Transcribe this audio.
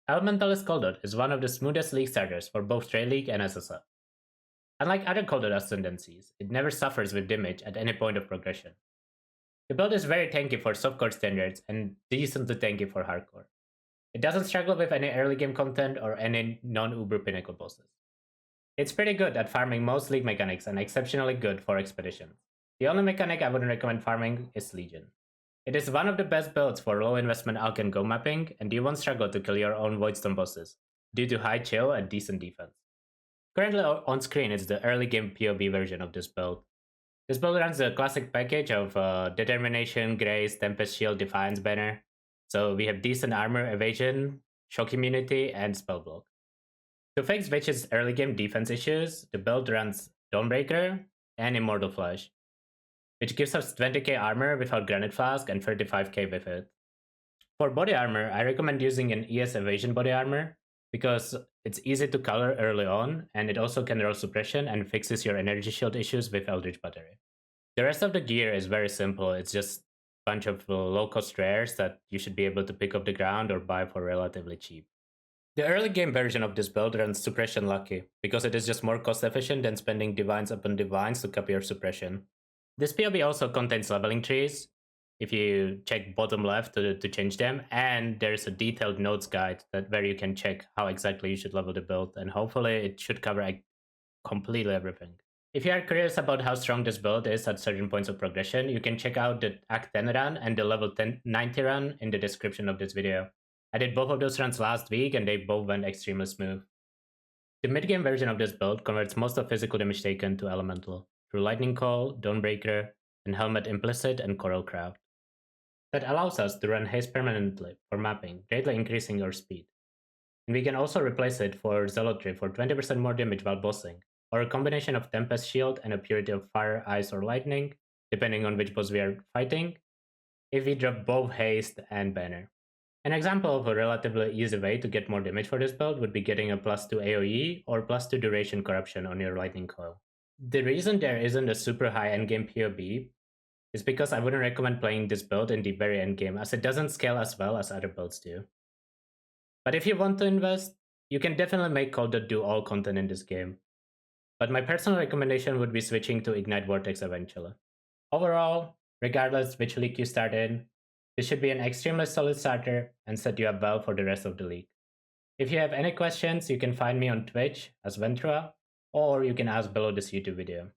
Elementalist DoT is one of the smoothest league starters for both Trade League and SSL. Unlike other DoT ascendancies, it never suffers with damage at any point of progression. The build is very tanky for softcore standards and decently tanky for hardcore. It doesn't struggle with any early game content or any non-Uber pinnacle bosses. It's pretty good at farming most league mechanics and exceptionally good for expeditions. The only mechanic I wouldn't recommend farming is Legion. It is one of the best builds for low investment alch and go mapping, and you won't struggle to kill your own Voidstone bosses, due to high chill and decent defense. Currently on screen is the early game POB version of this build. This build runs the classic package of Determination, Grace, Tempest Shield, Defiance banner. So we have decent armor, evasion, shock immunity, and spell block. To fix Witch's early game defense issues, the build runs Dawnbreaker and Immortal Flash, which gives us 20k armor without Granite Flask and 35k with it. For body armor, I recommend using an ES Evasion body armor, because it's easy to color early on, and it also can roll suppression and fixes your energy shield issues with Eldritch Battery. The rest of the gear is very simple, it's just a bunch of low-cost rares that you should be able to pick up the ground or buy for relatively cheap. The early game version of this build runs Suppression Lucky, because it is just more cost efficient than spending Divines upon Divines to cap your suppression. This POB also contains leveling trees, if you check bottom left to change them, and there's a detailed notes guide where you can check how exactly you should level the build, and hopefully it should cover completely everything. If you are curious about how strong this build is at certain points of progression, you can check out the Act 10 run and the level 90 run in the description of this video. I did both of those runs last week and they both went extremely smooth. The mid-game version of this build converts most of physical damage taken to elemental through Lightning Call, Dawnbreaker, and Helmet Implicit and Coral Craft. That allows us to run haste permanently for mapping, greatly increasing our speed. And we can also replace it for Zealotry for 20% more damage while bossing, or a combination of Tempest Shield and a Purity of Fire, Ice, or Lightning, depending on which boss we are fighting, if we drop both haste and banner. An example of a relatively easy way to get more damage for this build would be getting a +2 AoE or +2 duration corruption on your Lightning Coil. The reason there isn't a super high endgame POB is because I wouldn't recommend playing this build in the very endgame, as it doesn't scale as well as other builds do. But if you want to invest, you can definitely make DoT do all content in this game. But my personal recommendation would be switching to Ignite Vortex eventually. Overall, regardless which league you start in, this should be an extremely solid starter and set you up well for the rest of the league. If you have any questions, you can find me on Twitch as Ventrua, or you can ask below this YouTube video.